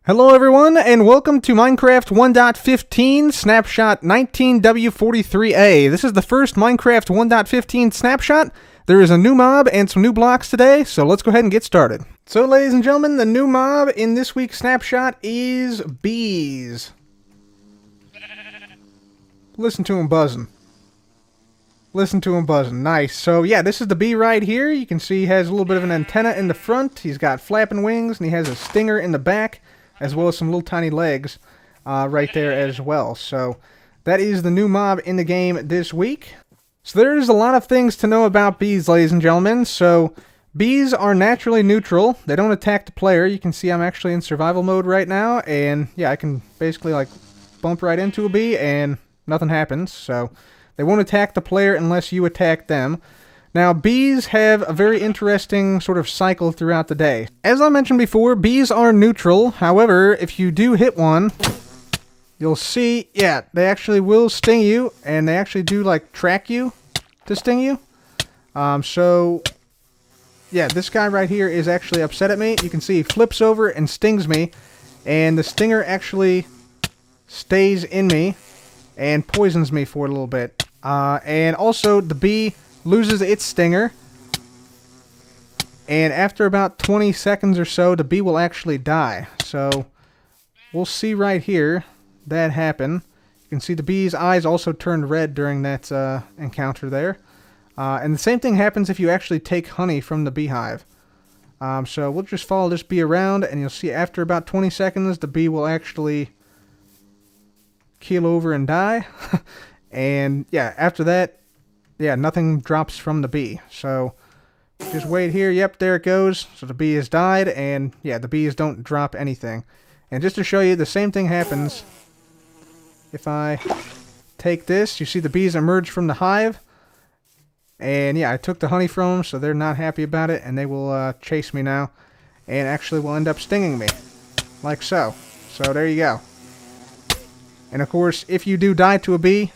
Hello everyone, and welcome to Minecraft 1.15 Snapshot 19w43a. This is the first Minecraft 1.15 snapshot. There is a new mob and some new blocks today, so let's go ahead and get started. So ladies and gentlemen, the new mob in this week's snapshot is bees. Listen to him buzzing. Listen to him buzzing. Nice. So yeah, this is the bee right here. You can see he has a little bit of an antenna in the front. He's got flapping wings, and he has a stinger in the back, as well as some little tiny legs right there as well. So that is the new mob in the game this week. So there's a lot of things to know about bees, ladies and gentlemen. So bees are naturally neutral. They don't attack the player. You can see I'm actually in survival mode right now, and yeah, I can basically like bump right into a bee and nothing happens. So they won't attack the player unless you attack them. Now, bees have a very interesting sort of cycle throughout the day. As I mentioned before, bees are neutral. However, if you do hit one, you'll see, yeah, they actually will sting you, and they actually do, like, track you to sting you. So, yeah, this guy right here is actually upset at me. You can see he flips over and stings me, and the stinger actually stays in me and poisons me for a little bit. And also, the bee loses its stinger, and after about 20 seconds or so, the bee will actually die. So we'll see right here that happen. You can see the bee's eyes also turned red during that encounter there. And the same thing happens if you actually take honey from the beehive. So we'll just follow this bee around, and you'll see after about 20 seconds, the bee will actually keel over and die. And yeah, after that, yeah, nothing drops from the bee. So just wait here. Yep, there it goes. So the bee has died, and yeah, the bees don't drop anything. And just to show you, the same thing happens if I take this. You see the bees emerge from the hive. And yeah, I took the honey from them, so they're not happy about it, and they will chase me now. And actually will end up stinging me. Like so. So there you go. And of course, if you do die to a bee,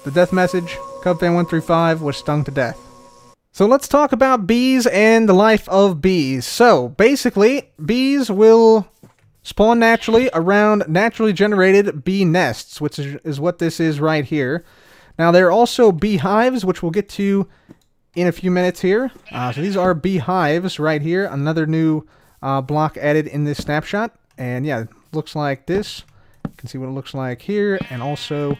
the death message, Cubfan135 was stung to death. So let's talk about bees and the life of bees. So basically, bees will spawn naturally around naturally generated bee nests, which is what this is right here. Now there are also beehives, which we'll get to in a few minutes here. So these are beehives right here, another new block added in this snapshot. And yeah, it looks like this. You can see what it looks like here, and also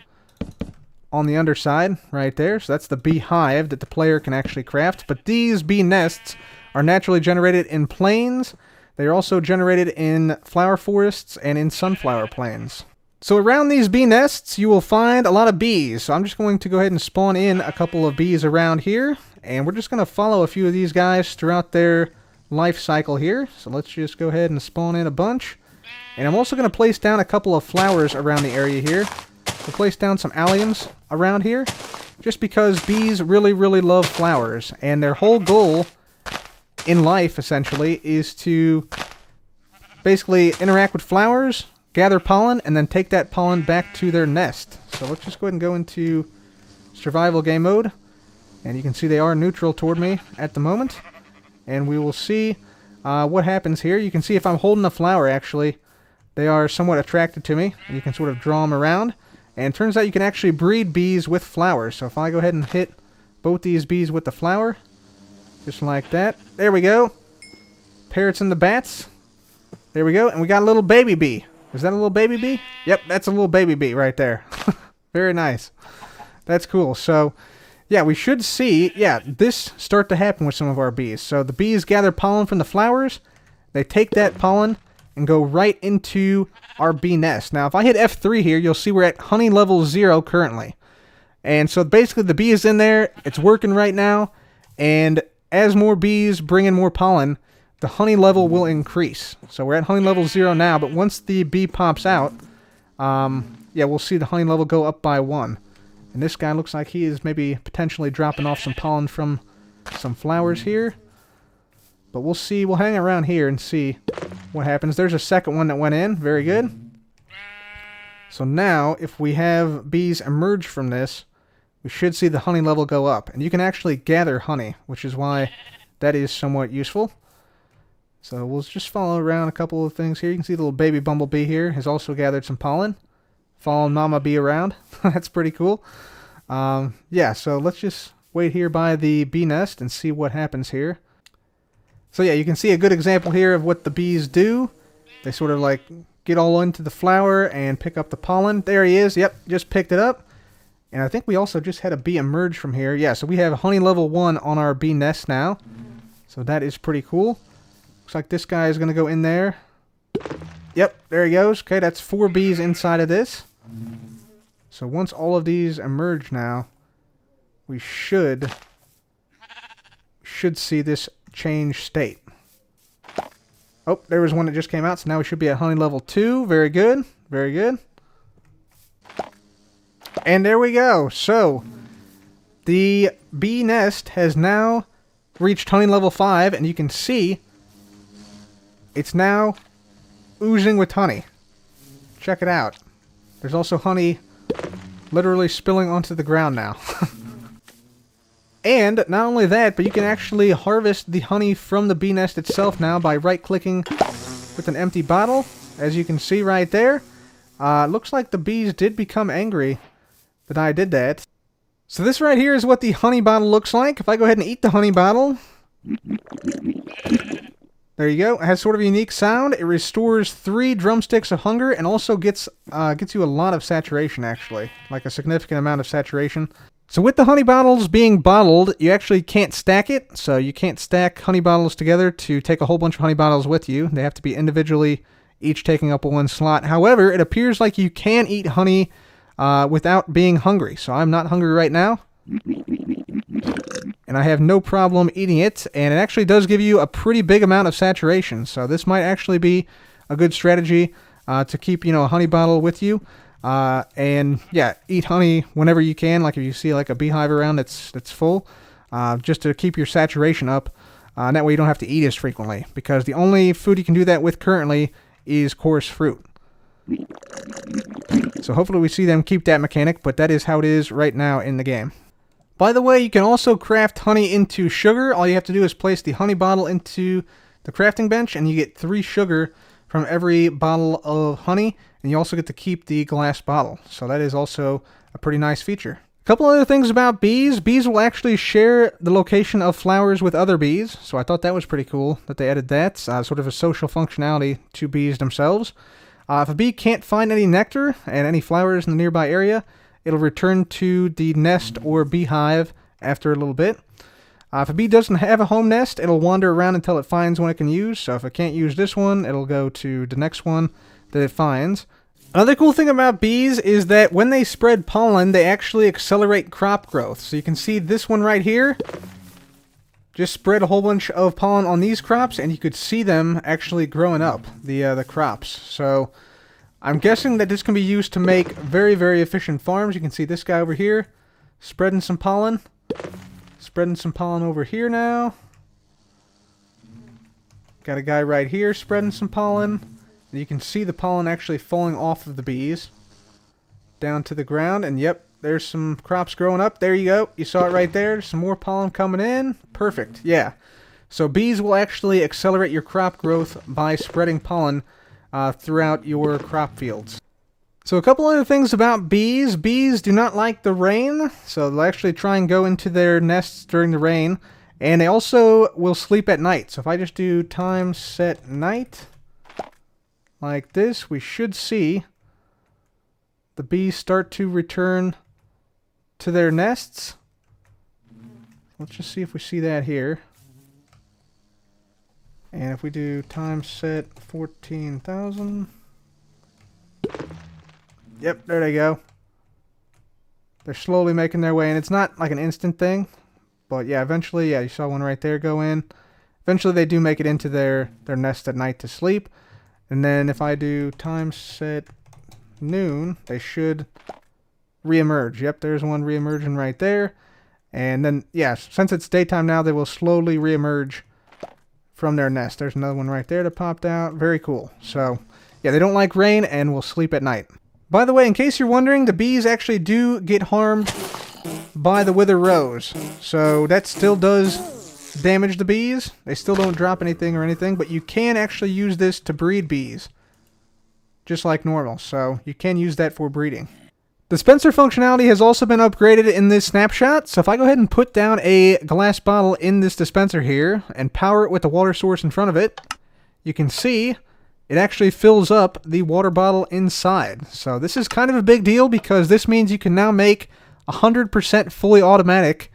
on the underside right there. So that's the beehive that the player can actually craft. But these bee nests are naturally generated in plains. They are also generated in flower forests and in sunflower plains. So around these bee nests, you will find a lot of bees. So I'm just going to go ahead and spawn in a couple of bees around here. And we're just going to follow a few of these guys throughout their life cycle here. So let's just go ahead and spawn in a bunch. And I'm also going to place down a couple of flowers around the area here. We'll place down some alliums around here, just because bees really, really love flowers, and their whole goal in life, essentially, is to basically interact with flowers, gather pollen, and then take that pollen back to their nest. So let's just go ahead and go into survival game mode, and you can see they are neutral toward me at the moment, and we will see what happens here. You can see if I'm holding a flower, actually, they are somewhat attracted to me, and you can sort of draw them around. And it turns out you can actually breed bees with flowers. So if I go ahead and hit both these bees with the flower, just like that. There we go. Parrots and the bats. There we go. And we got a little baby bee. Is that a little baby bee? Yep, that's a little baby bee right there. Very nice. That's cool. So, yeah, we should see, yeah, this start to happen with some of our bees. So the bees gather pollen from the flowers. They take that pollen and go right into our bee nest. Now, if I hit F3 here, you'll see we're at honey level 0 currently. And so basically the bee is in there, it's working right now, and as more bees bring in more pollen, the honey level will increase. So we're at honey level 0 now, but once the bee pops out, yeah, we'll see the honey level go up by 1. And this guy looks like he is maybe potentially dropping off some pollen from some flowers here. But we'll see, we'll hang around here and see what happens. There's a second one that went in. Very good. So now, if we have bees emerge from this, we should see the honey level go up. And you can actually gather honey, which is why that is somewhat useful. So we'll just follow around a couple of things here. You can see the little baby bumblebee here has also gathered some pollen. Following Mama Bee around. That's pretty cool. Yeah, so let's just wait here by the bee nest and see what happens here. So yeah, you can see a good example here of what the bees do. They sort of like get all into the flower and pick up the pollen. There he is. Yep, just picked it up. And I think we also just had a bee emerge from here. Yeah, so we have honey level 1 on our bee nest now. So that is pretty cool. Looks like this guy is going to go in there. Yep, there he goes. Okay, that's 4 bees inside of this. So once all of these emerge now, we should see this change state. Oh, there was one that just came out, so now we should be at honey level 2. Very good. Very good. And there we go. So, the bee nest has now reached honey level 5, and you can see it's now oozing with honey. Check it out. There's also honey literally spilling onto the ground now. And not only that, but you can actually harvest the honey from the bee nest itself now by right-clicking with an empty bottle. As you can see right there, looks like the bees did become angry that I did that. So this right here is what the honey bottle looks like. If I go ahead and eat the honey bottle, there you go. It has sort of a unique sound. It restores 3 drumsticks of hunger and also gets you a lot of saturation, actually. Like a significant amount of saturation. So with the honey bottles being bottled, you actually can't stack it. So you can't stack honey bottles together to take a whole bunch of honey bottles with you. They have to be individually, each taking up 1 slot. However, it appears like you can eat honey without being hungry. So I'm not hungry right now. And I have no problem eating it. And it actually does give you a pretty big amount of saturation. So this might actually be a good strategy to keep, a honey bottle with you. And yeah, eat honey whenever you can. Like if you see like a beehive around that's full, just to keep your saturation up. And that way you don't have to eat as frequently. Because the only food you can do that with currently is coarse fruit. So hopefully we see them keep that mechanic, but that is how it is right now in the game. By the way, you can also craft honey into sugar. All you have to do is place the honey bottle into the crafting bench, and you get 3 sugar from every bottle of honey, and you also get to keep the glass bottle. So that is also a pretty nice feature. A couple other things about bees. Bees will actually share the location of flowers with other bees, so I thought that was pretty cool that they added that. Sort of a social functionality to bees themselves. If a bee can't find any nectar and any flowers in the nearby area, it'll return to the nest or beehive after a little bit. If a bee doesn't have a home nest, it'll wander around until it finds one it can use. So if it can't use this one, it'll go to the next one that it finds. Another cool thing about bees is that when they spread pollen, they actually accelerate crop growth. So you can see this one right here just spread a whole bunch of pollen on these crops, and you could see them actually growing up, the crops. So I'm guessing that this can be used to make very, very efficient farms. You can see this guy over here spreading some pollen. Spreading some pollen over here now. Got a guy right here spreading some pollen. And you can see the pollen actually falling off of the bees down to the ground. And yep, there's some crops growing up. There you go. You saw it right there. There's some more pollen coming in. Perfect. Yeah. So bees will actually accelerate your crop growth by spreading pollen throughout your crop fields. So a couple other things about bees. Bees do not like the rain, so they'll actually try and go into their nests during the rain. And they also will sleep at night. So if I just do time set night, like this, we should see the bees start to return to their nests. Let's just see if we see that here. And if we do time set 14,000. Yep, there they go. They're slowly making their way, and it's not like an instant thing. But yeah, eventually, yeah, you saw one right there go in. Eventually they do make it into their nest at night to sleep. And then if I do time set noon, they should reemerge. Yep, there's one reemerging right there. And then, yeah, since it's daytime now, they will slowly reemerge from their nest. There's another one right there that popped out. Very cool. So, yeah, they don't like rain and will sleep at night. By the way, in case you're wondering, the bees actually do get harmed by the wither rose. So that still does damage the bees. They still don't drop anything or anything, but you can actually use this to breed bees. Just like normal, so you can use that for breeding. Dispenser functionality has also been upgraded in this snapshot, so if I go ahead and put down a glass bottle in this dispenser here and power it with the water source in front of it, you can see it actually fills up the water bottle inside. So this is kind of a big deal because this means you can now make 100% fully automatic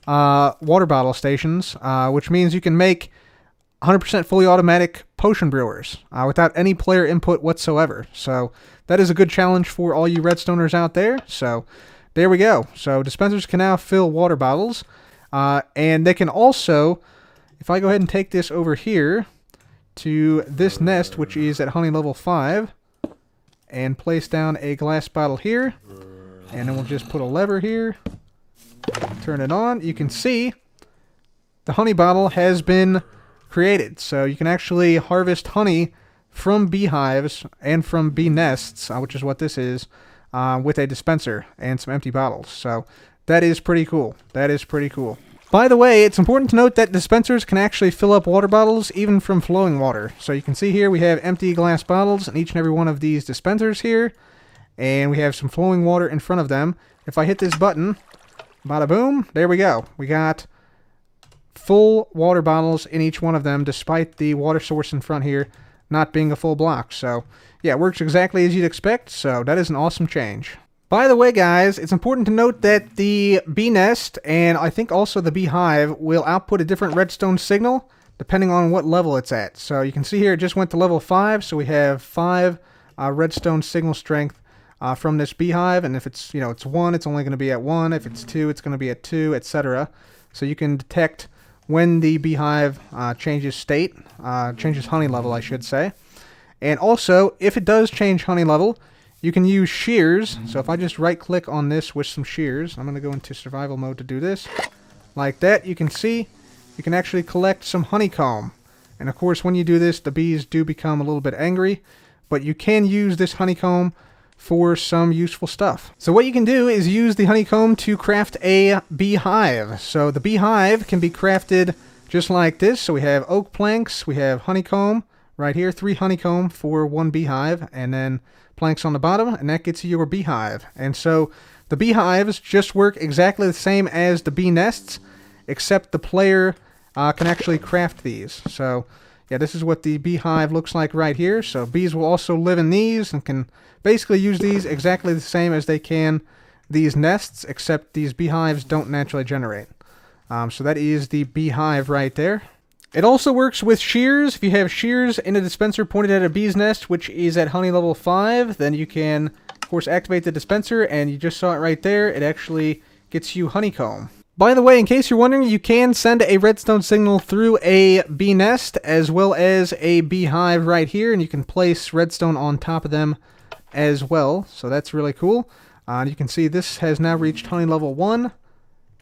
water bottle stations, which means you can make 100% fully automatic potion brewers without any player input whatsoever. So that is a good challenge for all you redstoners out there. So there we go. So dispensers can now fill water bottles, and they can also, if I go ahead and take this over here to this nest, which is at honey level 5, and place down a glass bottle here, and then we'll just put a lever here, turn it on, you can see the honey bottle has been created. So you can actually harvest honey from beehives and from bee nests, which is what this is, with a dispenser and some empty bottles. So that is pretty cool. That is pretty cool. By the way, it's important to note that dispensers can actually fill up water bottles even from flowing water. So you can see here we have empty glass bottles in each and every one of these dispensers here, and we have some flowing water in front of them. If I hit this button, bada boom, there we go. We got full water bottles in each one of them, despite the water source in front here not being a full block. So yeah, it works exactly as you'd expect, so that is an awesome change. By the way, guys, it's important to note that the bee nest and I think also the beehive will output a different redstone signal depending on what level it's at. So you can see here it just went to level 5, so we have 5 redstone signal strength from this beehive, and if it's, it's 1, it's only going to be at 1. If it's 2, it's going to be at 2, etc. So you can detect when the beehive changes state, changes honey level, I should say. And also, if it does change honey level, you can use shears. So if I just right-click on this with some shears, I'm going to go into survival mode to do this. Like that, you can see you can actually collect some honeycomb. And of course, when you do this, the bees do become a little bit angry, but you can use this honeycomb for some useful stuff. So what you can do is use the honeycomb to craft a beehive. So the beehive can be crafted just like this. So we have oak planks, we have honeycomb right here, 3 honeycomb for 1 beehive, and then planks on the bottom, and that gets you your beehive. And so the beehives just work exactly the same as the bee nests, except the player can actually craft these. So yeah, this is what the beehive looks like right here. So bees will also live in these and can basically use these exactly the same as they can these nests, except these beehives don't naturally generate. So that is the beehive right there. It also works with shears. If you have shears in a dispenser pointed at a bee's nest, which is at honey level 5, then you can, of course, activate the dispenser, and you just saw it right there. It actually gets you honeycomb. By the way, in case you're wondering, you can send a redstone signal through a bee nest as well as a beehive right here, and you can place redstone on top of them as well. So that's really cool. You can see this has now reached honey level 1.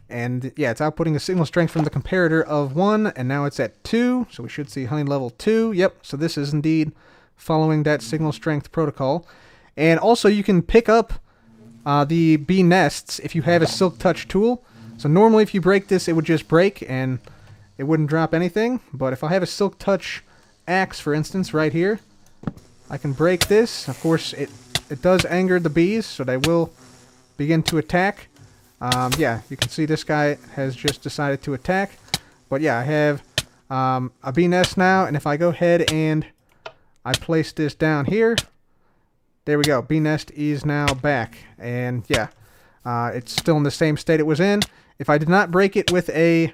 And yeah, it's outputting a signal strength from the comparator of 1, and now it's at 2. So we should see honey level 2. Yep, so this is indeed following that signal strength protocol. And also you can pick up the bee nests if you have a silk touch tool. So normally if you break this, it would just break and it wouldn't drop anything. But if I have a silk touch axe, for instance, right here, I can break this. Of course, it does anger the bees, so they will begin to attack. Yeah, you can see this guy has just decided to attack. But yeah, I have a bee nest now, and if I go ahead and I place this down here, there we go. Bee nest is now back. And yeah, it's still in the same state it was in. If I did not break it with a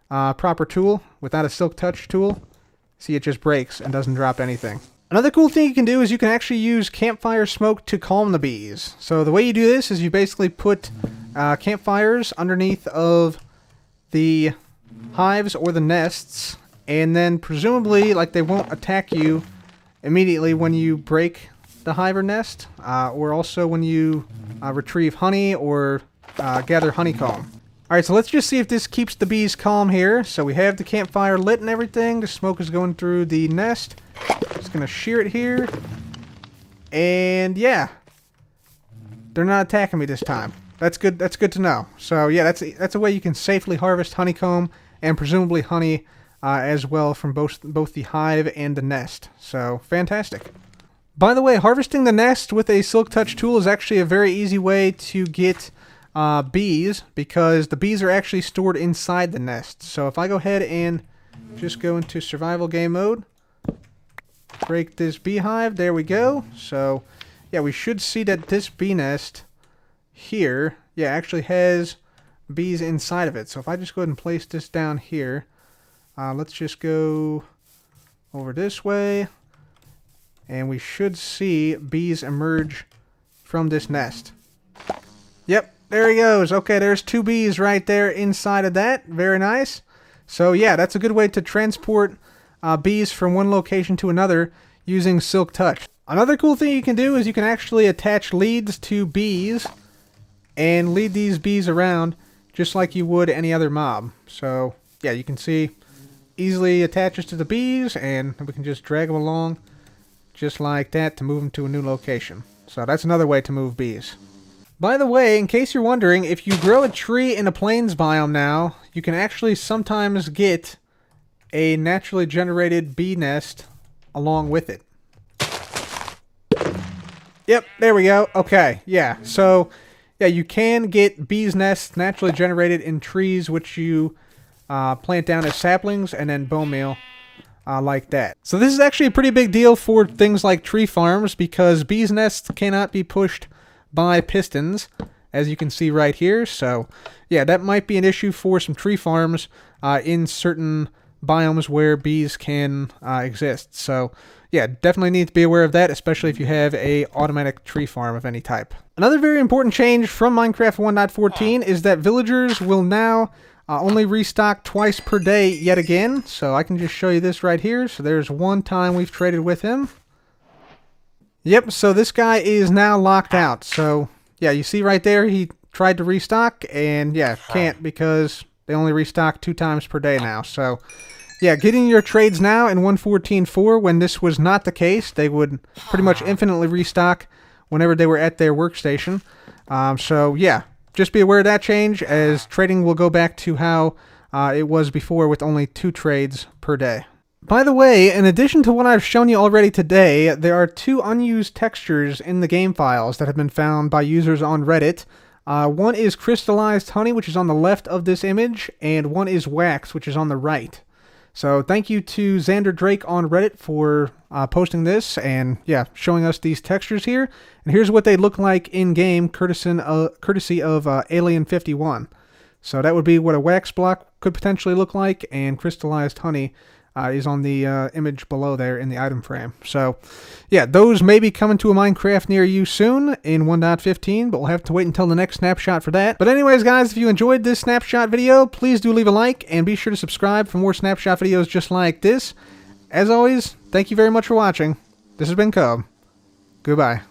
proper tool, without a silk touch tool, see, it just breaks and doesn't drop anything. Another cool thing you can do is you can actually use campfire smoke to calm the bees. So the way you do this is you basically put campfires underneath of the hives or the nests, and then presumably, like, they won't attack you immediately when you break the hive or nest, or also when you retrieve honey or gather honeycomb. Alright, so let's just see if this keeps the bees calm here. So we have the campfire lit and everything. The smoke is going through the nest. Just gonna shear it here. And yeah, they're not attacking me this time. That's good to know. So yeah, that's a way you can safely harvest honeycomb and presumably honey as well from both the hive and the nest. So, fantastic. By the way, harvesting the nest with a Silk Touch tool is actually a very easy way to get bees, because the bees are actually stored inside the nest. So if I go ahead and just go into survival game mode, break this beehive, there we go. So yeah, we should see that this bee nest here, yeah, actually has bees inside of it. So if I just go ahead and place this down here, let's just go over this way, and we should see bees emerge from this nest. Yep, there he goes. Okay, there's 2 bees right there inside of that. Very nice. So yeah, that's a good way to transport bees from one location to another using Silk Touch. Another cool thing you can do is you can actually attach leads to bees and lead these bees around just like you would any other mob. So yeah, you can see easily attaches to the bees, and we can just drag them along just like that to move them to a new location. So that's another way to move bees. By the way, in case you're wondering, if you grow a tree in a plains biome now, you can actually sometimes get a naturally generated bee nest along with it. Yep, there we go. Okay, yeah. So, yeah, you can get bees nests naturally generated in trees which you plant down as saplings and then bone meal like that. So this is actually a pretty big deal for things like tree farms, because bees nests cannot be pushed by pistons, as you can see right here. So yeah, that might be an issue for some tree farms in certain biomes where bees can exist. So yeah, definitely need to be aware of that, especially if you have a automatic tree farm of any type. Another very important change from Minecraft 1.14 is that villagers will now only restock twice per day yet again. So I can just show you this right here. So there's one time we've traded with him. Yep, so this guy is now locked out. So, yeah, you see right there, he tried to restock, and yeah, can't, because they only restock 2 times per day now. So, yeah, getting your trades now in 1.14.4, when this was not the case, they would pretty much infinitely restock whenever they were at their workstation. So, yeah, just be aware of that change, as trading will go back to how it was before, with only 2 trades per day. By the way, in addition to what I've shown you already today, there are 2 unused textures in the game files that have been found by users on Reddit. One is crystallized honey, which is on the left of this image, and one is wax, which is on the right. So thank you to Xander Drake on Reddit for posting this and yeah, showing us these textures here. And here's what they look like in-game, courtesy of Alien 51. So that would be what a wax block could potentially look like, and crystallized honey is on the image below there in the item frame. So, yeah, those may be coming to a Minecraft near you soon in 1.15, but we'll have to wait until the next snapshot for that. But anyways, guys, if you enjoyed this snapshot video, please do leave a like, and be sure to subscribe for more snapshot videos just like this. As always, thank you very much for watching. This has been Cub. Goodbye.